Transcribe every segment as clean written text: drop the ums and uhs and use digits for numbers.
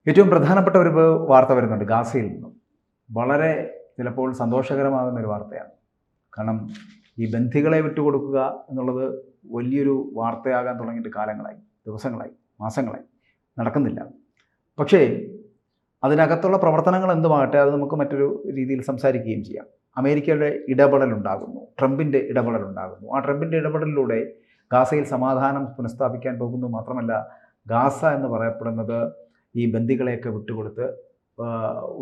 ഏറ്റവും പ്രധാനപ്പെട്ട ഒരു വാർത്ത വരുന്നുണ്ട് ഗാസയിൽ നിന്നും. വളരെ ചിലപ്പോൾ സന്തോഷകരമാകുന്ന ഒരു വാർത്തയാണ്. കാരണം ഈ ബന്ധികളെ വിട്ടുകൊടുക്കുക എന്നുള്ളത് വലിയൊരു വാർത്തയാകാൻ തുടങ്ങിയിട്ട് കാലങ്ങളായി, ദിവസങ്ങളായി, മാസങ്ങളായി, നടക്കുന്നില്ല. പക്ഷേ അതിനകത്തുള്ള പ്രവർത്തനങ്ങൾ എന്തുമാകട്ടെ, അത് നമുക്ക് മറ്റൊരു രീതിയിൽ സംസാരിക്കുകയും ചെയ്യാം. അമേരിക്കയുടെ ഇടപെടലുണ്ടാകുന്നു, ട്രംപിൻ്റെ ഇടപെടലുണ്ടാകുന്നു. ആ ട്രംപിൻ്റെ ഇടപെടലിലൂടെ ഗാസയിൽ സമാധാനം പുനഃസ്ഥാപിക്കാൻ പോകുന്നു. മാത്രമല്ല, ഗാസ എന്ന് പറയപ്പെടുന്നത് ഈ ബന്ദികളെയൊക്കെ വിട്ടുകൊടുത്ത്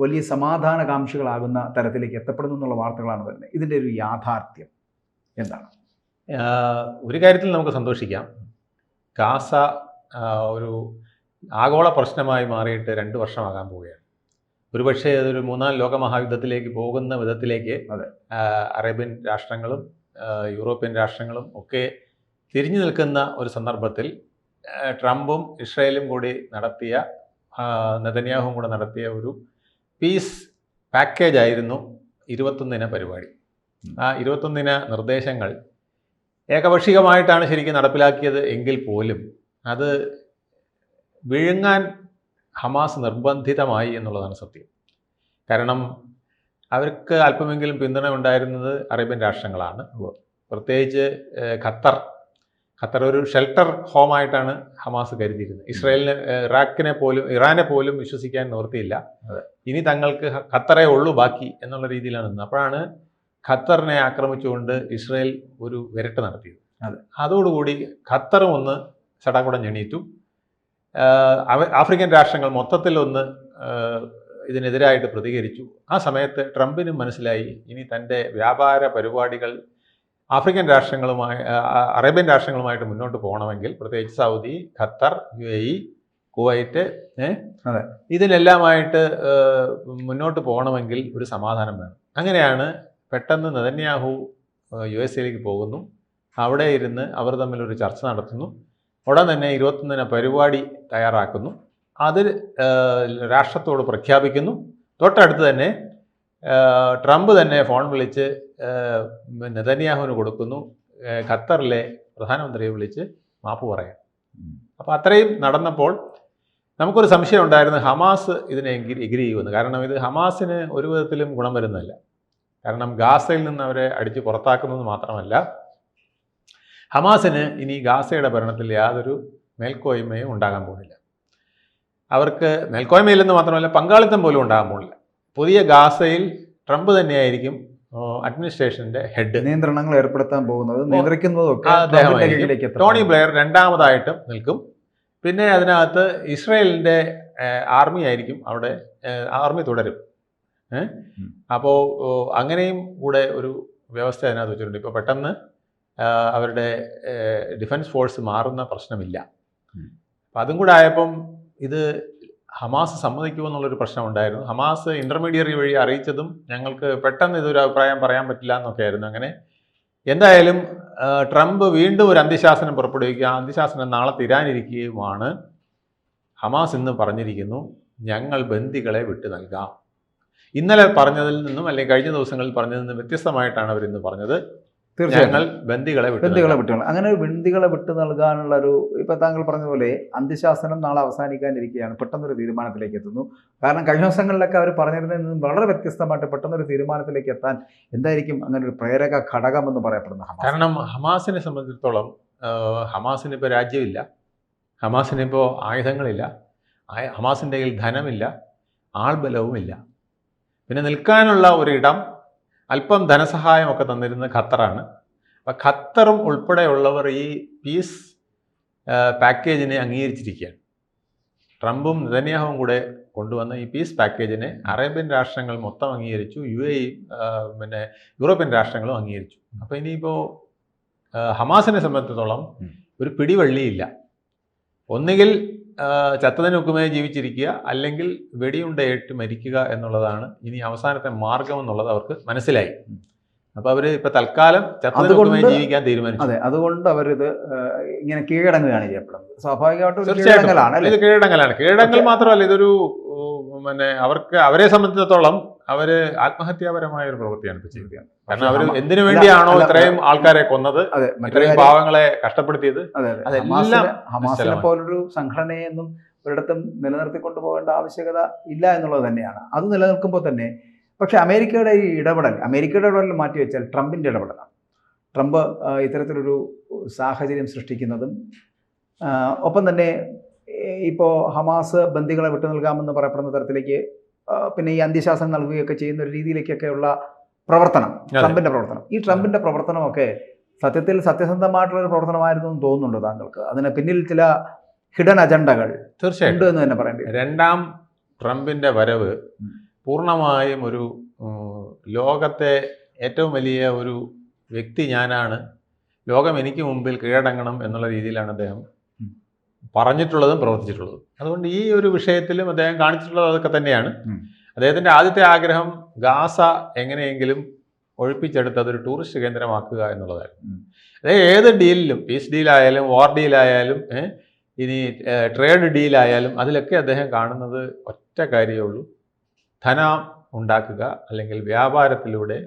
വലിയ സമാധാനകാംക്ഷികളാകുന്ന തരത്തിലേക്ക് എത്തപ്പെടുന്നു എന്നുള്ള വാർത്തകളാണ് വരുന്നത്. ഇതിൻ്റെ ഒരു യാഥാർത്ഥ്യം എന്താണ്? ഒരു കാര്യത്തിൽ നമുക്ക് സന്തോഷിക്കാം. ഗാസ ഒരു ആഗോള പ്രശ്നമായി മാറിയിട്ട് 2 വർഷമാകാൻ പോവുകയാണ്. ഒരുപക്ഷെ അതൊരു 3-ാം ലോകമഹായുദ്ധത്തിലേക്ക് പോകുന്ന വിധത്തിലേക്ക് അറേബ്യൻ രാഷ്ട്രങ്ങളും യൂറോപ്യൻ രാഷ്ട്രങ്ങളും ഒക്കെ തിരിഞ്ഞു നിൽക്കുന്ന ഒരു സന്ദർഭത്തിൽ ട്രംപും ഇസ്രായേലും കൂടി നടത്തിയ, നെതന്യാഹുവും കൂടെ നടത്തിയ ഒരു പീസ് പാക്കേജ് ആയിരുന്നു 21 പരിപാടി. ആ 21 നിർദ്ദേശങ്ങൾ ഏകപക്ഷീയമായിട്ടാണ് ശരിക്കും നടപ്പിലാക്കിയത് എങ്കിൽ പോലും അത് വിഴുങ്ങാൻ ഹമാസ് നിർബന്ധിതമായി എന്നുള്ളതാണ് സത്യം. കാരണം അവർക്ക് അല്പമെങ്കിലും പിന്തുണ ഉണ്ടായിരുന്നത് അറേബ്യൻ രാഷ്ട്രങ്ങളാണ്. പ്രത്യേകിച്ച് ഖത്തർ ഒരു ഷെൽട്ടർ ഹോമായിട്ടാണ് ഹമാസ് കരുതിയിരുന്നത്. ഇറാനെ പോലും വിശ്വസിക്കാൻ നിവൃത്തിയില്ല. ഇനി തങ്ങൾക്ക് ഖത്തറേ ഉള്ളൂ ബാക്കി എന്നുള്ള രീതിയിലാണ് നിന്നത്. അപ്പോഴാണ് ഖത്തറിനെ ആക്രമിച്ചുകൊണ്ട് ഇസ്രായേൽ ഒരു വിരട്ട് നടത്തിയത്. അതോടുകൂടി ഖത്തറും ഒന്ന് ചടാകുടം ഞെണീറ്റു. ആഫ്രിക്കൻ രാഷ്ട്രങ്ങൾ മൊത്തത്തിൽ ഒന്ന് ഇതിനെതിരായിട്ട് പ്രതികരിച്ചു. ആ സമയത്ത് ട്രംപിനും മനസ്സിലായി ഇനി തൻ്റെ വ്യാപാര പരിപാടികൾ അറേബ്യൻ രാഷ്ട്രങ്ങളുമായിട്ട് മുന്നോട്ട് പോകണമെങ്കിൽ, പ്രത്യേകിച്ച് സൗദി, ഖത്തർ, UAE, കുവൈറ്റ്, ഇതിനെല്ലാമായിട്ട് മുന്നോട്ട് പോകണമെങ്കിൽ ഒരു സമാധാനം വേണം. അങ്ങനെയാണ് പെട്ടെന്ന് നെതന്യാഹു USA പോകുന്നു. അവിടെ ഇരുന്ന് അവർ തമ്മിലൊരു ചർച്ച നടത്തുന്നു. ഉടൻ തന്നെ 21 പരിപാടി തയ്യാറാക്കുന്നു. അത് രാഷ്ട്രത്തോട് പ്രഖ്യാപിക്കുന്നു. തൊട്ടടുത്ത് തന്നെ ട്രംപ് തന്നെ ഫോൺ വിളിച്ച് നെതന്യാഹുവിന് കൊടുക്കുന്നു. ഖത്തറിലെ പ്രധാനമന്ത്രിയെ വിളിച്ച് മാപ്പ് പറയാം. അപ്പോൾ അത്രയും നടന്നപ്പോൾ നമുക്കൊരു സംശയം ഉണ്ടായിരുന്നു, ഹമാസ് ഇതിനെ എഗ്രി ചെയ്യുമെന്ന്. കാരണം ഇത് ഹമാസിന് ഒരു വിധത്തിലും ഗുണം വരുന്നതല്ല. കാരണം ഗാസയിൽ നിന്ന് അവരെ അടിച്ച് പുറത്താക്കുന്നത് മാത്രമല്ല, ഹമാസിന് ഇനി ഗാസയുടെ ഭരണത്തിൽ യാതൊരു മേൽക്കോയ്മയും ഉണ്ടാകാൻ പോകുന്നില്ല. അവർക്ക് മേൽക്കോയ്മയില്ലെന്ന് മാത്രമല്ല, പങ്കാളിത്തം പോലും ഉണ്ടാകാൻ പോകുന്നില്ല. പുതിയ ഗാസയിൽ ട്രംപ് തന്നെയായിരിക്കും അഡ്മിനിസ്ട്രേഷൻ്റെ ഹെഡ്. നിയന്ത്രണങ്ങൾ ഏർപ്പെടുത്താൻ പോകുന്നത്, നിയന്ത്രിക്കുന്നതൊക്കെ അദ്ദേഹമായിരിക്കും. ടോണി ബ്ലെയർ രണ്ടാമതായിട്ടും നിൽക്കും. പിന്നെ അതിനകത്ത് ഇസ്രായേലിൻ്റെ ആർമി ആയിരിക്കും അവിടെ, ആർമി തുടരും. അപ്പോൾ അങ്ങനെയും കൂടെ ഒരു വ്യവസ്ഥ അതിനകത്ത് വെച്ചിട്ടുണ്ട്. ഇപ്പോൾ പെട്ടെന്ന് അവരുടെ ഡിഫൻസ് ഫോഴ്സ് മാറുന്ന പ്രശ്നമില്ല. അപ്പം അതും കൂടെ ആയപ്പം ഇത് ഹമാസ് സമ്മതിക്കുമോ എന്നുള്ളൊരു പ്രശ്നം ഉണ്ടായിരുന്നു. ഹമാസ് ഇൻ്റർമീഡിയറി വഴി അറിയിച്ചതും ഞങ്ങൾക്ക് പെട്ടെന്ന് ഇതൊരു അഭിപ്രായം പറയാൻ പറ്റില്ല എന്നൊക്കെ ആയിരുന്നു. അങ്ങനെ എന്തായാലും ട്രംപ് വീണ്ടും ഒരു അന്ത്യശാസനം പുറപ്പെടുവിക്കുക. ആ അന്ത്യശാസനം നാളെ തീരാനിരിക്കുകയുമാണ്. ഹമാസ് ഇന്ന് പറഞ്ഞിരിക്കുന്നു, ഞങ്ങൾ ബന്ദികളെ വിട്ടു നൽകാം. ഇന്നലെ പറഞ്ഞതിൽ നിന്നും അല്ലെങ്കിൽ കഴിഞ്ഞ ദിവസങ്ങളിൽ പറഞ്ഞതിൽ നിന്നും വ്യത്യസ്തമായിട്ടാണ് അവരിന്ന് പറഞ്ഞത്. തീർച്ചയായും ബന്ദികളെ വിട്ടു. അങ്ങനെ ഒരു ബന്ദികളെ വിട്ടു നൽകാനുള്ള ഒരു, ഇപ്പൊ താങ്കൾ പറഞ്ഞ പോലെ അന്ത്യശാസനം നാളെ അവസാനിക്കാനിരിക്കുകയാണ്. പെട്ടെന്നൊരു തീരുമാനത്തിലേക്ക് എത്തുന്നു. കാരണം കഴിഞ്ഞ ദിവസങ്ങളിലൊക്കെ അവർ പറഞ്ഞിരുന്നതിൽ നിന്നും വളരെ വ്യത്യസ്തമായിട്ട് പെട്ടെന്നൊരു തീരുമാനത്തിലേക്ക് എത്താൻ എന്തായിരിക്കും അങ്ങനെ ഒരു പ്രേരക ഘടകം എന്ന് പറയപ്പെടുന്ന ഹമാസ്? കാരണം ഹമാസിനെ സംബന്ധിച്ചിടത്തോളം ഹമാസിന് ഇപ്പോൾ രാജ്യമില്ല, ഹമാസിന് ഇപ്പോൾ ആയുധങ്ങളില്ല, ഹമാസിൻ്റെ കയ്യിൽ ധനമില്ല, ആൾബലവുമില്ല. പിന്നെ നിൽക്കാനുള്ള ഒരിടം, അല്പം ധനസഹായമൊക്കെ തന്നിരുന്ന ഖത്തറാണ്. അപ്പം ഖത്തറും ഉൾപ്പെടെയുള്ളവർ ഈ പീസ് പാക്കേജിനെ അംഗീകരിച്ചിരിക്കുകയാണ്. ട്രംപും നെതന്യാഹുവും കൂടെ കൊണ്ടുവന്ന ഈ പീസ് പാക്കേജിനെ അറേബ്യൻ രാഷ്ട്രങ്ങൾ മൊത്തം അംഗീകരിച്ചു. UAE, പിന്നെ യൂറോപ്യൻ രാഷ്ട്രങ്ങളും അംഗീകരിച്ചു. അപ്പോൾ ഇനിയിപ്പോൾ ഹമാസിനെ സംബന്ധിച്ചിടത്തോളം ഒരു പിടിവള്ളിയില്ല. ഒന്നുകിൽ ചത്തതിനൊക്കുമേ ജീവിച്ചിരിക്കുക, അല്ലെങ്കിൽ വെടിയുണ്ടയിട്ട് മരിക്കുക എന്നുള്ളതാണ് ഇനി അവസാനത്തെ മാർഗം എന്നുള്ളത് അവർക്ക് മനസ്സിലായി. അപ്പോൾ അവർ ഇപ്പം തൽക്കാലം ചത്തതിനൊക്കുമേ ജീവിക്കാൻ തീരുമാനിച്ചു. അതെ, അതുകൊണ്ട് അവരിത് ഇങ്ങനെ കീഴടങ്ങുകയാണ് ചെയ്യപ്പെടുന്നത്. സ്വാഭാവികമായിട്ടും ഇത് കീഴടങ്ങലാണ്. കീഴടങ്ങൽ മാത്രമല്ല, ഇതൊരു അവരെ സംബന്ധിച്ചിടത്തോളം അവർ ആത്മഹത്യാപരമായ ഒരു പ്രവൃത്തിയാണ് ഇപ്പോൾ ചെയ്യുക. കാരണം അവർ എന്തിനു വേണ്ടിയാണോ ഇത്രയും ആൾക്കാരെ കൊന്നത്, ഇത്രയും പാവങ്ങളെ കഷ്ടപ്പെടുത്തിയത്, അതെല്ലാം ഹമാസിനെ പോലൊരു സംഘടനയെന്നും ഒരിടത്തും നിലനിർത്തിക്കൊണ്ട് പോകേണ്ട ആവശ്യകത ഇല്ല എന്നുള്ളത് തന്നെയാണ്. അത് നിലനിൽക്കുമ്പോൾ തന്നെ പക്ഷേ അമേരിക്കയുടെ ഈ ഇടപെടൽ മാറ്റി വെച്ചാൽ ട്രംപിൻ്റെ ഇടപെടലാണ്. ട്രംപ് ഇത്തരത്തിലൊരു സാഹചര്യം സൃഷ്ടിക്കുന്നതും ഒപ്പം തന്നെ ഇപ്പോൾ ഹമാസ് ബന്ദികളെ വിട്ടു നൽകാമെന്ന് പറയപ്പെടുന്ന തരത്തിലേക്ക് പിന്നെ ഈ അന്ത്യശാസനം നൽകുകയൊക്കെ ചെയ്യുന്ന ഒരു രീതിയിലേക്കൊക്കെയുള്ള പ്രവർത്തനം, ട്രംപിൻ്റെ പ്രവർത്തനം, ഈ ട്രംപിൻ്റെ പ്രവർത്തനമൊക്കെ സത്യത്തിൽ സത്യസന്ധമായിട്ടുള്ളൊരു പ്രവർത്തനമായിരുന്നു എന്ന് തോന്നുന്നുണ്ടോ താങ്കൾക്ക്? അതിന് പിന്നിൽ ചില ഹിഡൻ അജണ്ടകൾ തീർച്ചയായിട്ടും ഉണ്ട് എന്ന് തന്നെ പറയേണ്ടി വരും. രണ്ടാം ട്രംപിൻ്റെ വരവ് പൂർണ്ണമായും ഒരു ലോകത്തെ ഏറ്റവും വലിയ ഒരു വ്യക്തി ഞാനാണ്, ലോകം എനിക്ക് മുമ്പിൽ കീഴടങ്ങണം എന്നുള്ള രീതിയിലാണ് അദ്ദേഹം പറഞ്ഞിട്ടുള്ളതും പ്രവർത്തിച്ചിട്ടുള്ളതും. അതുകൊണ്ട് ഈ ഒരു വിഷയത്തിലും അദ്ദേഹം കാണിച്ചിട്ടുള്ളത് അതൊക്കെ തന്നെയാണ്. അദ്ദേഹത്തിൻ്റെ ആദ്യത്തെ ആഗ്രഹം ഗാസ എങ്ങനെയെങ്കിലും ഒഴിപ്പിച്ചെടുത്ത് അതൊരു ടൂറിസ്റ്റ് കേന്ദ്രമാക്കുക എന്നുള്ളതായിരുന്നു. അതായത് ഏത് ഡീലിലും, പീസ് ഡീലായാലും വാർ ഡീലായാലും ഇനി ട്രേഡ് ഡീലായാലും അതിലൊക്കെ അദ്ദേഹം കാണുന്നത് ഒറ്റ കാര്യമേ ഉള്ളൂ: ധനം ഉണ്ടാക്കുക, അല്ലെങ്കിൽ വ്യാപാരത്തിലൂടെ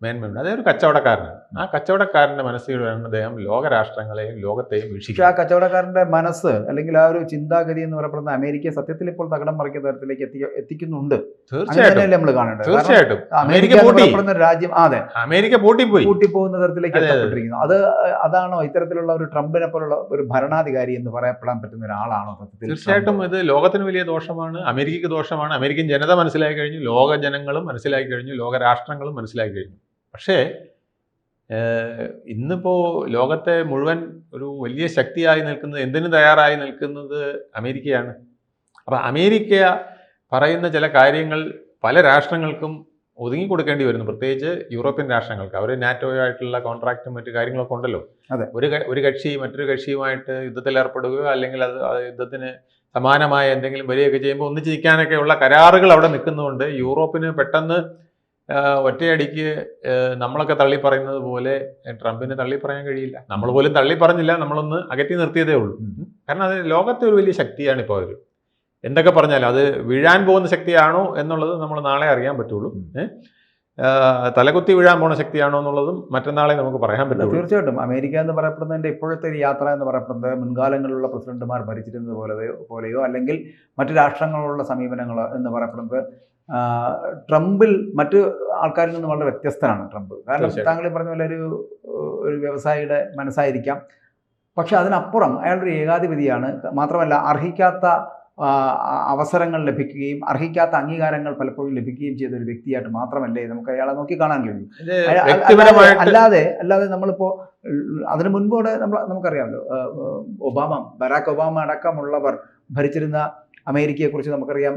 മേന്മയുണ്ട്. അതേ ഒരു കച്ചവടക്കാരനാണ്. ആ കച്ചവടക്കാരൻ്റെ മനസ്സിലൂടെയാണ് അദ്ദേഹം ലോകരാഷ്ട്രങ്ങളെയും ലോകത്തെയും വീക്ഷിക്കുക. ആ കച്ചവടക്കാരൻ്റെ മനസ്സ് അല്ലെങ്കിൽ ആ ഒരു ചിന്താഗതി എന്ന് പറയപ്പെടുന്ന അമേരിക്കയെ സത്യത്തിൽ ഇപ്പോൾ തകിടം മറിക്കുന്ന തരത്തിലേക്ക് എത്തിക്കുന്നുണ്ട്. തീർച്ചയായിട്ടും നമ്മൾ കാണേണ്ടത്. തീർച്ചയായിട്ടും അമേരിക്ക രാജ്യം അമേരിക്ക പൂട്ടിപ്പോകുന്ന തരത്തിലേക്ക് എത്തപ്പെട്ടിരിക്കുന്നു. അതാണോ ഇത്തരത്തിലുള്ള ഒരു ട്രംപിനെ പോലുള്ള ഒരു ഭരണാധികാരി എന്ന് പറയപ്പെടാൻ പറ്റുന്ന ഒരാളാണോ സത്യത്തിൽ? തീർച്ചയായിട്ടും ഇത് ലോകത്തിന് വലിയ ദോഷമാണ്, അമേരിക്കയ്ക്ക് ദോഷമാണ്. അമേരിക്കൻ ജനത മനസ്സിലാക്കി കഴിഞ്ഞു, ലോക ജനങ്ങളും മനസ്സിലാക്കി കഴിഞ്ഞു, ലോകരാഷ്ട്രങ്ങളും മനസ്സിലാക്കി കഴിഞ്ഞു. പക്ഷേ ഇന്നിപ്പോൾ ലോകത്തെ മുഴുവൻ ഒരു വലിയ ശക്തിയായി നിൽക്കുന്നത്, എന്തിനു തയ്യാറായി നിൽക്കുന്നത് അമേരിക്കയാണ്. അപ്പോൾ അമേരിക്ക പറയുന്ന ചില കാര്യങ്ങൾ പല രാഷ്ട്രങ്ങൾക്കും ഒതുങ്ങിക്കൊടുക്കേണ്ടി വരുന്നു, പ്രത്യേകിച്ച് യൂറോപ്യൻ രാഷ്ട്രങ്ങൾക്ക്. അവർ നാറ്റോയായിട്ടുള്ള കോൺട്രാക്റ്റും മറ്റു കാര്യങ്ങളൊക്കെ ഉണ്ടല്ലോ. ഒരു കക്ഷി മറ്റൊരു കക്ഷിയുമായിട്ട് യുദ്ധത്തിൽ ഏർപ്പെടുകയോ അല്ലെങ്കിൽ അത് യുദ്ധത്തിന് സമാനമായ എന്തെങ്കിലും വരികയൊക്കെ ചെയ്യുമ്പോൾ ഒന്നിച്ച് നിൽക്കാനൊക്കെ ഉള്ള കരാറുകൾ അവിടെ നിൽക്കുന്നതുകൊണ്ട് യൂറോപ്പിന് പെട്ടെന്ന് ഒറ്റയടിക്ക് നമ്മളൊക്കെ തള്ളി പറയുന്നത് പോലെ ട്രംപിന് തള്ളി പറയാൻ കഴിയില്ല. നമ്മൾ പോലും തള്ളി പറഞ്ഞില്ല, നമ്മളൊന്ന് അകറ്റി നിർത്തിയതേ ഉള്ളൂ. കാരണം അത് ലോകത്തെ ഒരു വലിയ ശക്തിയാണ് ഇപ്പോൾ അവർ. എന്തൊക്കെ പറഞ്ഞാലും അത് വീഴാൻ പോകുന്ന ശക്തിയാണോ എന്നുള്ളത് നമ്മൾ നാളെ അറിയാൻ പറ്റുള്ളൂ. തലകുത്തി വീഴാൻ പോകുന്ന ശക്തിയാണോ എന്നുള്ളതും മറ്റന്നാളെ നമുക്ക് പറയാൻ പറ്റും. തീർച്ചയായിട്ടും അമേരിക്ക എന്ന് പറയപ്പെടുന്നതിൻ്റെ ഇപ്പോഴത്തെ ഒരു യാത്ര എന്ന് പറയപ്പെടുന്നത് മുൻകാലങ്ങളിലുള്ള പ്രസിഡന്റുമാർ ഭരിച്ചിരുന്നത് പോലെയോ അല്ലെങ്കിൽ മറ്റു രാഷ്ട്രങ്ങളുള്ള സമീപനങ്ങൾ എന്ന് പറയപ്പെടുന്നത് ട്രംപിൽ മറ്റു ആൾക്കാരിൽ നിന്ന് വളരെ വ്യത്യസ്തനാണ് ട്രംപ്. കാരണം താങ്കൾ പറഞ്ഞ പോലെ ഒരു വ്യവസായിയുടെ മനസ്സായിരിക്കാം, പക്ഷെ അതിനപ്പുറം അയാളൊരു ഏകാധിപതിയാണ്. മാത്രമല്ല അർഹിക്കാത്ത അവസരങ്ങൾ ലഭിക്കുകയും അർഹിക്കാത്ത അംഗീകാരങ്ങൾ പലപ്പോഴും ലഭിക്കുകയും ചെയ്ത ഒരു വ്യക്തിയായിട്ട് മാത്രമല്ലേ നമുക്ക് അയാളെ നോക്കി കാണാൻ കഴിയും. അല്ലാതെ നമ്മളിപ്പോൾ അതിനു മുൻപോടെ നമുക്കറിയാമല്ലോ, ബറാക് ഒബാമ അടക്കമുള്ളവർ ഭരിച്ചിരുന്ന അമേരിക്കയെക്കുറിച്ച് നമുക്കറിയാം.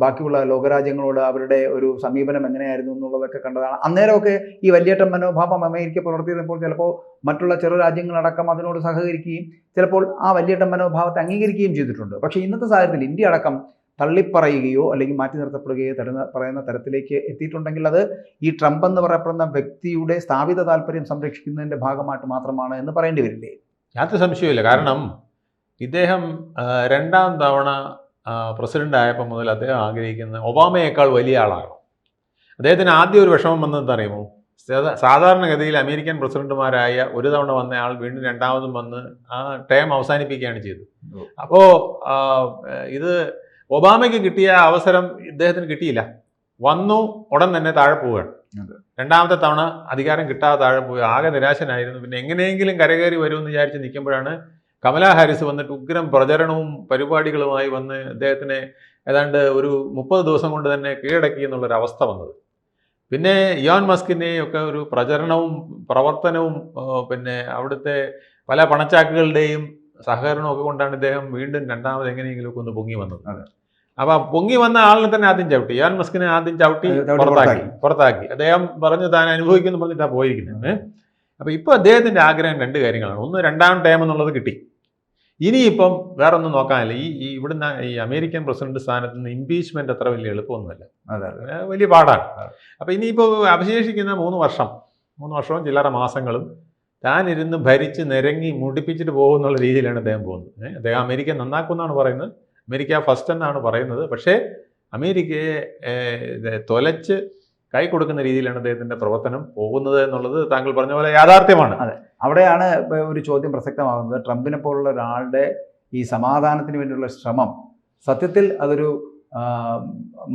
ബാക്കിയുള്ള ലോകരാജ്യങ്ങളോട് അവരുടെ ഒരു സമീപനം എങ്ങനെയായിരുന്നു എന്നുള്ളതൊക്കെ കണ്ടതാണ്. അന്നേരമൊക്കെ ഈ വലിയേറ്റം മനോഭാവം അമേരിക്ക പുലർത്തിയപ്പോൾ ചിലപ്പോൾ മറ്റുള്ള ചെറു രാജ്യങ്ങളടക്കം അതിനോട് സഹകരിക്കുകയും ചിലപ്പോൾ ആ വലിയേറ്റം മനോഭാവത്തെ അംഗീകരിക്കുകയും ചെയ്തിട്ടുണ്ട്. പക്ഷേ ഇന്നത്തെ സാഹചര്യത്തിൽ ഇന്ത്യ അടക്കം തള്ളിപ്പറയുകയോ അല്ലെങ്കിൽ മാറ്റി നിർത്തപ്പെടുകയോ പറയുന്ന തരത്തിലേക്ക് എത്തിയിട്ടുണ്ടെങ്കിൽ അത് ഈ ട്രംപ് എന്ന് പറയപ്പെടുന്ന വ്യക്തിയുടെ സ്ഥാപിത താല്പര്യം സംരക്ഷിക്കുന്നതിൻ്റെ ഭാഗമായിട്ട് മാത്രമാണ് എന്ന് പറയേണ്ടി വരില്ലേ? യാതൊരു സംശയമില്ല. കാരണം ഇദ്ദേഹം രണ്ടാം തവണ പ്രസിഡന്റ് ആയപ്പോൾ മുതൽ അദ്ദേഹം ആഗ്രഹിക്കുന്ന ഒബാമയേക്കാൾ വലിയ ആളാണ്. അദ്ദേഹത്തിന് ആദ്യം ഒരു വിഷമം വന്നതെന്ന് അറിയുമോ? സാധാരണഗതിയിൽ അമേരിക്കൻ പ്രസിഡന്റുമാരായ ഒരു തവണ വന്ന ആൾ വീണ്ടും രണ്ടാമതും വന്ന് ആ ടേം അവസാനിപ്പിക്കുകയാണ് ചെയ്തത്. അപ്പോൾ ഇത് ഒബാമയ്ക്ക് കിട്ടിയ അവസരം ഇദ്ദേഹത്തിന് കിട്ടിയില്ല. വന്നു ഉടൻ തന്നെ താഴെ പോവുകയാണ്. രണ്ടാമത്തെ തവണ അധികാരം കിട്ടാതെ താഴെ പോയി ആകെ നിരാശനായിരുന്നു. പിന്നെ എങ്ങനെയെങ്കിലും കരകയറി വരുമെന്ന് വിചാരിച്ച് നിൽക്കുമ്പോഴാണ് കമലാ ഹാരിസ് വന്നിട്ട് ഉഗ്രം പ്രചരണവും പരിപാടികളുമായി വന്ന് അദ്ദേഹത്തിനെ ഏതാണ്ട് ഒരു 30 ദിവസം കൊണ്ട് തന്നെ കീഴടക്കി എന്നുള്ളൊരവസ്ഥ വന്നത്. പിന്നെ ഇലോൺ മസ്കിൻ്റെയും ഒരു പ്രചരണവും പ്രവർത്തനവും പിന്നെ അവിടുത്തെ പല പണച്ചാക്കുകളുടെയും സഹകരണവും ഒക്കെ കൊണ്ടാണ് ഇദ്ദേഹം വീണ്ടും രണ്ടാമത് എങ്ങനെയെങ്കിലുമൊക്കെ ഒന്ന് പൊങ്ങി വന്നത്. അപ്പോൾ പൊങ്ങി വന്ന ആളിനെ തന്നെ ആദ്യം ചവിട്ടി, ഇലോൺ മസ്കിനെ ആദ്യം ചവിട്ടി പുറത്താക്കി. അദ്ദേഹം പറഞ്ഞു താൻ അനുഭവിക്കുമെന്ന് പറഞ്ഞിട്ടാണ് പോയിരിക്കുന്നത്. അപ്പോൾ ഇപ്പോൾ അദ്ദേഹത്തിൻ്റെ ആഗ്രഹം 2 കാര്യങ്ങളാണ്. ഒന്ന്, രണ്ടാം ടേം എന്നുള്ളത് കിട്ടി. ഇനിയിപ്പം വേറെ ഒന്നും നോക്കാനില്ല. ഈ ഇവിടുന്ന് ഈ അമേരിക്കൻ പ്രസിഡന്റ് സ്ഥാനത്ത് നിന്ന് ഇംപീച്ച്മെന്റ് അത്ര വലിയ എളുപ്പമൊന്നുമല്ല, വലിയ പാടാണ്. അപ്പോൾ ഇനിയിപ്പോൾ അവശേഷിക്കുന്ന 3 വർഷവും ചില്ലറ മാസങ്ങളും താൻ ഇരുന്ന് ഭരിച്ച് നിരങ്ങി മുടിപ്പിച്ചിട്ട് പോകുന്നുള്ള രീതിയിലാണ് അദ്ദേഹം പോകുന്നത്. അദ്ദേഹം അമേരിക്ക നന്നാക്കുമെന്നാണ് പറയുന്നത്, അമേരിക്ക ഫസ്റ്റ് എന്നാണ് പറയുന്നത്. പക്ഷേ അമേരിക്കയെ തൊലച്ച് കൈ കൊടുക്കുന്ന രീതിയിലാണ് അദ്ദേഹത്തിൻ്റെ പ്രവർത്തനം പോകുന്നത് എന്നുള്ളത് താങ്കൾ പറഞ്ഞ പോലെ യാഥാർത്ഥ്യമാണ്. അതെ, അവിടെയാണ് ഒരു ചോദ്യം പ്രസക്തമാകുന്നത്. ട്രംപിനെ പോലുള്ള ഒരാളുടെ ഈ സമാധാനത്തിന് വേണ്ടിയുള്ള ശ്രമം സത്യത്തിൽ അതൊരു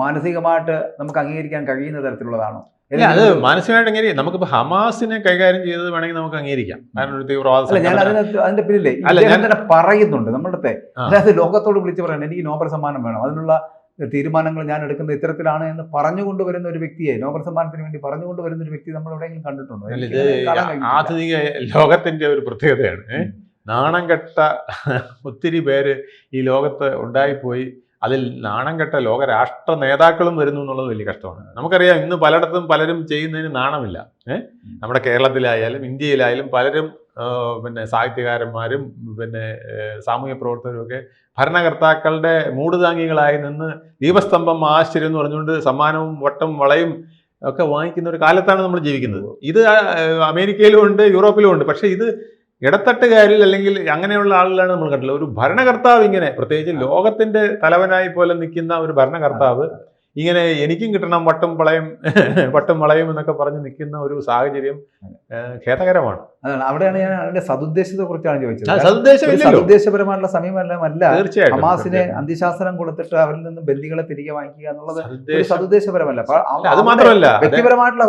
മാനസികമായിട്ട് നമുക്ക് അംഗീകരിക്കാൻ കഴിയുന്ന തരത്തിലുള്ളതാണോ? ഇല്ല, അത് മാനസികമായിട്ട് എങ്ങനെ നമുക്കിപ്പോൾ ഹമാസിനെ കൈകാര്യം ചെയ്തത് വേണമെങ്കിൽ നമുക്ക് അംഗീകരിക്കാം. കാരണം ഒരു തീവ്രവാദ അല്ല, ഞാൻ അതിന്റെ പിന്നിലെ തന്നെ പറയുന്നുണ്ട് നമ്മളുടെ, അതായത് ലോകത്തോട് വിളിച്ച് പറയണം എനിക്ക് നോബൽ സമ്മാനം വേണം, അതിനുള്ള തീരുമാനങ്ങൾ ഞാൻ എടുക്കുന്ന ഇത്തരത്തിലാണ് എന്ന് പറഞ്ഞുകൊണ്ട് വരുന്ന ഒരു വ്യക്തിയെ, നോബൽ സമ്മാനത്തിന് വേണ്ടി പറഞ്ഞുകൊണ്ട് വരുന്ന ഒരു വ്യക്തി നമ്മൾ എവിടെയെങ്കിലും കണ്ടിട്ടുണ്ടോ? ഇത് ആധുനിക ലോകത്തിന്റെ ഒരു പ്രത്യേകതയാണ്. നാണം കെട്ട ഒത്തിരി പേര് ഈ ലോകത്ത് ഉണ്ടായിപ്പോയി. അതിൽ നാണം കെട്ട ലോക രാഷ്ട്ര നേതാക്കളും വരുന്നു എന്നുള്ളത് വലിയ കഷ്ടമാണ്. നമുക്കറിയാം, ഇന്ന് പലയിടത്തും പലരും ചെയ്യുന്നതിന് നാണമില്ല. നമ്മുടെ കേരളത്തിലായാലും ഇന്ത്യയിലായാലും പലരും പിന്നെ സാഹിത്യകാരന്മാരും പിന്നെ സാമൂഹ്യ പ്രവർത്തകരും ഒക്കെ ഭരണകർത്താക്കളുടെ മൂടുതാങ്ങികളായി നിന്ന് ദീപസ്തംഭം ആശ്ചര്യം എന്ന് പറഞ്ഞുകൊണ്ട് സമ്മാനവും വട്ടം വളയും ഒക്കെ വാങ്ങിക്കുന്ന ഒരു കാലത്താണ് നമ്മൾ ജീവിക്കുന്നത്. ഇത് അമേരിക്കയിലും ഉണ്ട്, യൂറോപ്പിലും ഉണ്ട്. പക്ഷേ ഇത് ഇടത്തട്ടുകാരിൽ അല്ലെങ്കിൽ അങ്ങനെയുള്ള ആളുകളാണ് നമ്മൾ കണ്ടില്ല. ഒരു ഭരണകർത്താവ് ഇങ്ങനെ, പ്രത്യേകിച്ച് ലോകത്തിന്റെ തലവനായി പോലെ നിൽക്കുന്ന ഒരു ഭരണകർത്താവ് ഇങ്ങനെ എനിക്കും കിട്ടണം വട്ടും വളയും എന്നൊക്കെ പറഞ്ഞ് നിൽക്കുന്ന ഒരു സാഹചര്യം ഖേദകരമാണ്. അതാണ്, അവിടെയാണ് ഞാൻ അതിന്റെ സതുദ്ദേശത്തെ കുറിച്ചാണ് ചോദിച്ചത്. സതുദ്ദേശപരമായിട്ടുള്ള സമയമല്ല തീർച്ചയായിട്ടും ഹമാസിനെ അന്ത്യശാസനം കൊടുത്തിട്ട് അവരിൽ നിന്ന് ബന്ദികളെ തിരികെ വാങ്ങിക്കുക എന്നുള്ളത് സതുദ്ദേശപരമല്ല. അത് മാത്രമല്ല, വ്യക്തിപരമായിട്ടുള്ള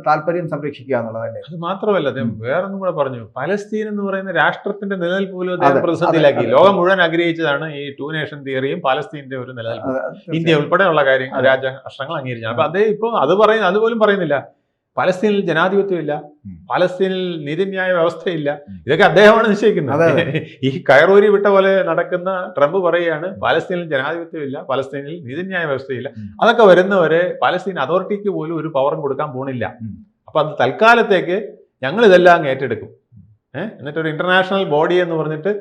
താല്പര്യം സംരക്ഷിക്കുക എന്നുള്ളതല്ലേ. അത് മാത്രമല്ല, അദ്ദേഹം വേറൊന്നും കൂടെ പറഞ്ഞു. പലസ്തീൻ എന്ന് പറയുന്ന രാഷ്ട്രത്തിന്റെ നിലനിൽപ്പ് പോലും അദ്ദേഹം പ്രതിസന്ധിയിലാക്കി. ലോകം മുഴുവൻ ആഗ്രഹിച്ചതാണ് ഈ 2 നേഷൻ തിയറിയും പാലസ്തീന്റെ ഒരു നിലനിൽപ്പ്, ഇന്ത്യ ഉൾപ്പെടെയുള്ള കാര്യം രാഷ്ട്രങ്ങൾ അംഗീകരിച്ചാണ്. അപ്പൊ അദ്ദേഹം ഇപ്പോൾ അതുപോലും പറയുന്നില്ല. പലസ്തീനിൽ ജനാധിപത്യമില്ല, പലസ്തീനിൽ നീതിന്യായ വ്യവസ്ഥയില്ല. ഇതൊക്കെ അദ്ദേഹമാണ് നിശ്ചയിക്കുന്നത്. ഈ കയറൂരി വിട്ട പോലെ നടക്കുന്ന ട്രംപ് പറയുകയാണ് പലസ്തീനിൽ ജനാധിപത്യമില്ല, പലസ്തീനിൽ നീതിന്യായ വ്യവസ്ഥയില്ല. അതൊക്കെ വരുന്നവരെ പലസ്തീൻ അതോറിറ്റിക്ക് പോലും ഒരു പവറും കൊടുക്കാൻ പോണില്ല. അപ്പൊ അത് തൽക്കാലത്തേക്ക് ഞങ്ങൾ ഇതെല്ലാം ഏറ്റെടുക്കും. എന്നിട്ടൊരു ഇന്റർനാഷണൽ ബോഡി എന്ന് പറഞ്ഞിട്ട്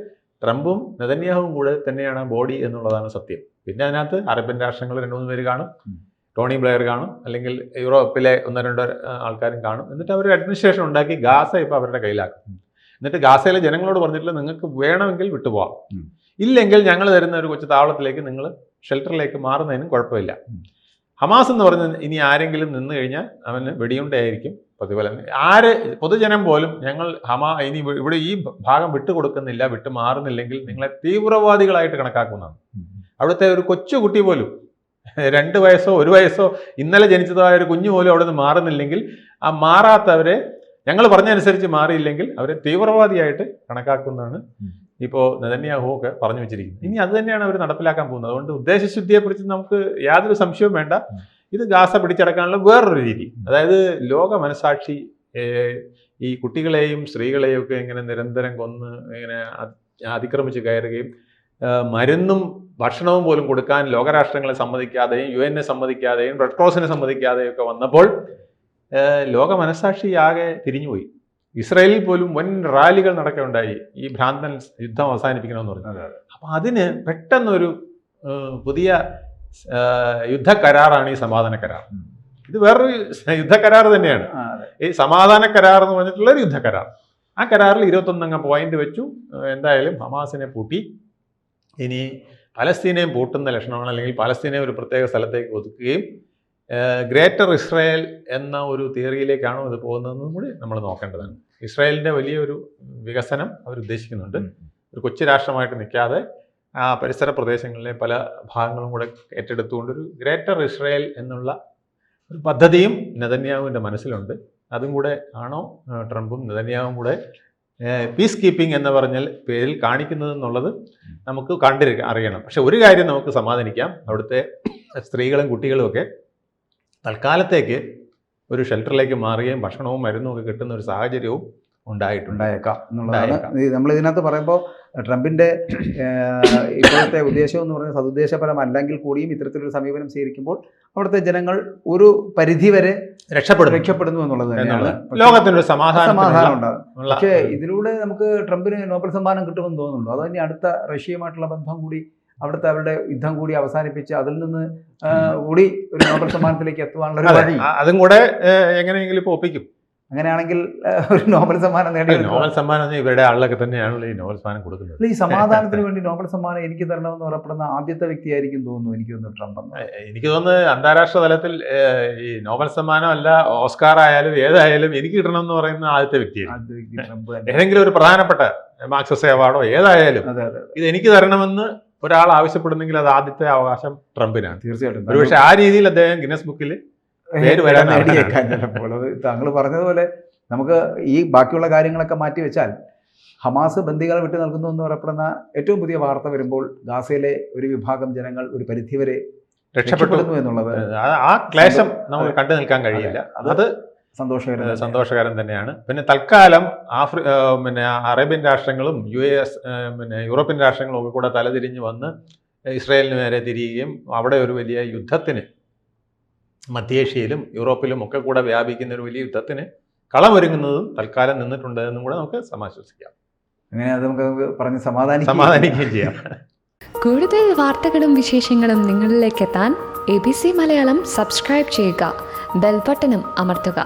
ട്രംപും നെതന്യാഹുവും കൂടെ തന്നെയാണ് ബോഡി എന്നുള്ളതാണ് സത്യം. പിന്നെ അതിനകത്ത് അറേബ്യൻ രാഷ്ട്രങ്ങൾ 2-3 പേര് കാണും, ടോണി ബ്ലെയർ കാണും, അല്ലെങ്കിൽ യൂറോപ്പിലെ 1-2 ആൾക്കാരും കാണും. എന്നിട്ട് അവർ അഡ്മിനിസ്ട്രേഷൻ ഉണ്ടാക്കി ഗാസ ഇപ്പോൾ അവരുടെ കയ്യിലാക്കും. എന്നിട്ട് ഗാസയിലെ ജനങ്ങളോട് പറഞ്ഞിട്ടുള്ള നിങ്ങൾക്ക് വേണമെങ്കിൽ വിട്ടുപോകാം, ഇല്ലെങ്കിൽ ഞങ്ങൾ തരുന്ന ഒരു കൊച്ചു താവളത്തിലേക്ക് നിങ്ങൾ ഷെൽട്ടറിലേക്ക് മാറുന്നതിനും കുഴപ്പമില്ല. ഹമാസ് എന്ന് പറഞ്ഞ് ഇനി ആരെങ്കിലും നിന്ന് കഴിഞ്ഞാൽ അവന് വെടിയുണ്ടായിരിക്കും പ്രതിഫലം. പൊതുജനം പോലും ഞങ്ങൾ ഇനി ഇവിടെ ഈ ഭാഗം വിട്ടുകൊടുക്കുന്നില്ല, വിട്ടു മാറുന്നില്ലെങ്കിൽ നിങ്ങളെ തീവ്രവാദികളായിട്ട് കണക്കാക്കുന്നതാണ്. അവിടുത്തെ ഒരു കൊച്ചുകുട്ടി പോലും 2 വയസ്സോ 1 വയസ്സോ ഇന്നലെ ജനിച്ചതായ ഒരു കുഞ്ഞു പോലും അവിടെ നിന്ന് മാറുന്നില്ലെങ്കിൽ, ആ മാറാത്തവരെ ഞങ്ങൾ പറഞ്ഞനുസരിച്ച് മാറിയില്ലെങ്കിൽ അവരെ തീവ്രവാദിയായിട്ട് കണക്കാക്കുന്നതാണ് ഇപ്പോൾ നെതന്യാഹു ഒക്കെ പറഞ്ഞു വെച്ചിരിക്കുന്നത്. ഇനി അത് തന്നെയാണ് അവർ നടപ്പിലാക്കാൻ പോകുന്നത്. അതുകൊണ്ട് ഉദ്ദേശശുദ്ധിയെക്കുറിച്ച് നമുക്ക് യാതൊരു സംശയവും വേണ്ട. ഇത് ഗാസ പിടിച്ചടക്കാനുള്ള വേറൊരു രീതി, അതായത് ലോക മനസാക്ഷി ഈ കുട്ടികളെയും സ്ത്രീകളെയും ഒക്കെ ഇങ്ങനെ നിരന്തരം കൊന്ന് ഇങ്ങനെ അതിക്രമിച്ച് കയറുകയും മരുന്നും ഭക്ഷണവും പോലും കൊടുക്കാൻ ലോകരാഷ്ട്രങ്ങളെ സമ്മതിക്കാതെയും UN സമ്മതിക്കാതെയും റെഡ് ക്രോസിനെ സമ്മതിക്കാതെയും ഒക്കെ വന്നപ്പോൾ ലോക മനസാക്ഷി ആകെ തിരിഞ്ഞുപോയി. ഇസ്രായേലിൽ പോലും വൻ റാലികൾ നടക്കുകയുണ്ടായി ഈ ഭ്രാന്തൻ യുദ്ധം അവസാനിപ്പിക്കണമെന്ന് പറഞ്ഞു. അപ്പം അതിന് പെട്ടെന്നൊരു പുതിയ യുദ്ധക്കരാറാണ് ഈ സമാധാന കരാർ. ഇത് വേറൊരു യുദ്ധക്കരാർ തന്നെയാണ്. ഈ സമാധാന കരാർ എന്ന് പറഞ്ഞിട്ടുള്ള ഒരു യുദ്ധക്കരാർ. ആ കരാറിൽ 21 പോയിന്റ് വെച്ചു. എന്തായാലും ഹമാസിനെ പൂട്ടി. ഇനി പലസ്തീനെയും പൂട്ടുന്ന ലക്ഷണമാണ്, അല്ലെങ്കിൽ പലസ്തീനെ ഒരു പ്രത്യേക സ്ഥലത്തേക്ക് ഒതുക്കുകയും ഗ്രേറ്റർ ഇസ്രായേൽ എന്ന ഒരു തിയറിയിലേക്കാണോ ഇത് പോകുന്നതെന്നും കൂടി നമ്മൾ നോക്കേണ്ടതാണ്. ഇസ്രായേലിൻ്റെ വലിയൊരു വികസനം അവർ ഉദ്ദേശിക്കുന്നുണ്ട്. ഒരു കൊച്ചു രാഷ്ട്രമായിട്ട് നിൽക്കാതെ ആ പരിസര പ്രദേശങ്ങളിലെ പല ഭാഗങ്ങളും കൂടെ ഏറ്റെടുത്തുകൊണ്ടൊരു ഗ്രേറ്റർ ഇസ്രായേൽ എന്നുള്ള ഒരു പദ്ധതിയും നെതന്യാഹുവിൻ്റെ മനസ്സിലുണ്ട്. അതും കൂടെ ആണോ ട്രംപും നെതന്യാഹുവും കൂടെ പീസ് കീപ്പിംഗ് എന്ന് പറഞ്ഞാൽ പേരിൽ കാണിക്കുന്നത് എന്നുള്ളത് നമുക്ക് അറിയണം. പക്ഷെ ഒരു കാര്യം നമുക്ക് സമാധാനിക്കാം, അവിടുത്തെ സ്ത്രീകളും കുട്ടികളും ഒക്കെ തൽക്കാലത്തേക്ക് ഒരു ഷെൽട്ടറിലേക്ക് മാറുകയും ഭക്ഷണവും മരുന്നും ഒക്കെ കിട്ടുന്ന ഒരു സാഹചര്യവും ഉണ്ടായേക്കാം എന്നുള്ളതാണ്. നമ്മൾ ഇതിനകത്ത് പറയുമ്പോൾ ട്രംപിൻ്റെ ഇപ്പോഴത്തെ ഉദ്ദേശം എന്ന് പറയുന്നത് സതുദ്ദേശപരമല്ലെങ്കിൽ കൂടിയും ഇത്തരത്തിലൊരു സമീപനം സ്വീകരിക്കുമ്പോൾ അവിടുത്തെ ജനങ്ങൾ ഒരു പരിധിവരെ രക്ഷപ്പെടുന്നു എന്നുള്ളത് തന്നെയാണ്. ലോകത്തിനൊരു സമാധാനം ഉണ്ടാകും. പക്ഷേ ഇതിലൂടെ നമുക്ക് ട്രംപിന് നോബൽ സമ്മാനം കിട്ടുമെന്ന് തോന്നുന്നുണ്ടോ? അതോ ഇനി അടുത്ത റഷ്യയുമായിട്ടുള്ള ബന്ധം കൂടി, അവിടുത്തെ അവരുടെ യുദ്ധം കൂടി അവസാനിപ്പിച്ച് അതിൽ നിന്ന് കൂടി ഒരു നോബൽ സമ്മാനത്തിലേക്ക് എത്തുവാനുള്ള ഒരു വഴി അതും കൂടെ എങ്ങനെയെങ്കിലും ഇപ്പോൾ ഒപ്പിക്കും. അങ്ങനെയാണെങ്കിൽ ഒരു നോബൽ സമ്മാനം നേടി. നോബൽ സമ്മാനം ഇവരുടെ ആളിലൊക്കെ തന്നെയാണല്ലോ ഈ നോബൽ സമ്മാനം കൊടുക്കുന്നത്. ഈ സമാധാനത്തിന് വേണ്ടി നോബൽ സമ്മാനം എനിക്ക് തരണമെന്ന് പറയപ്പെടുന്ന ആദ്യത്തെ വ്യക്തിയായിരിക്കും തോന്നുന്നു. എനിക്ക് തോന്നുന്നു ട്രംപ്. എനിക്ക് തോന്നുന്നത് അന്താരാഷ്ട്ര തലത്തിൽ ഈ നോബൽ സമ്മാനം അല്ല, ഓസ്കാർ ആയാലും ഏതായാലും എനിക്ക് കിട്ടണമെന്ന് പറയുന്ന ആദ്യത്തെ വ്യക്തിയായിരിക്കും. ഏതെങ്കിലും ഒരു പ്രധാനപ്പെട്ട മാക്സസെ അവാർഡോ ഏതായാലും ഇത് എനിക്ക് തരണമെന്ന് ഒരാൾ ആവശ്യപ്പെടുന്നെങ്കിൽ അത് ആദ്യത്തെ അവകാശം ട്രംപിനാണ്. തീർച്ചയായിട്ടും ഒരുപക്ഷെ ആ രീതിയിൽ അദ്ദേഹം ഗിന്നസ് ബുക്കിൽ പേര് വരാൻ നേടിയേക്കാൻ ചിലപ്പോൾ. അത് താങ്കൾ പറഞ്ഞതുപോലെ നമുക്ക് ഈ ബാക്കിയുള്ള കാര്യങ്ങളൊക്കെ മാറ്റി വെച്ചാൽ ഹമാസ് ബന്ദികളെ വിട്ടു നൽകുന്നു എന്ന് പറയപ്പെടുന്ന ഏറ്റവും പുതിയ വാർത്ത വരുമ്പോൾ ഗാസയിലെ ഒരു വിഭാഗം ജനങ്ങൾ ഒരു പരിധിവരെ രക്ഷപ്പെടുന്നു എന്നുള്ളത് ആ ക്ലേശം നമുക്ക് കണ്ടു നിൽക്കാൻ കഴിയില്ല. അത് സന്തോഷകരം തന്നെയാണ്. പിന്നെ തൽക്കാലം പിന്നെ അറേബ്യൻ രാഷ്ട്രങ്ങളും പിന്നെ യൂറോപ്യൻ രാഷ്ട്രങ്ങളും ഒക്കെ കൂടെ തലതിരിഞ്ഞ് വന്ന് ഇസ്രായേലിന് നേരെ തിരിയുകയും അവിടെ ഒരു വലിയ യുദ്ധത്തിന് മധ്യേഷ്യയിലും യൂറോപ്പിലും ഒക്കെ കൂടെ വ്യാപിക്കുന്ന ഒരു വലിയ യുദ്ധത്തിന് കളമൊരുങ്ങുന്നതും തൽക്കാലം നിന്നിട്ടുണ്ട് എന്നും കൂടെ നമുക്ക് സമാശ്വസിക്കാം. അങ്ങനെ അത് നമുക്ക് പറഞ്ഞ് സമാധാനിക്കുകയും ചെയ്യാം. കൂടുതൽ വാർത്തകളും വിശേഷങ്ങളും നിങ്ങളിലേക്ക് എത്താൻ ABC മലയാളം സബ്സ്ക്രൈബ് ചെയ്യുക, ബെൽ ബട്ടണും അമർത്തുക.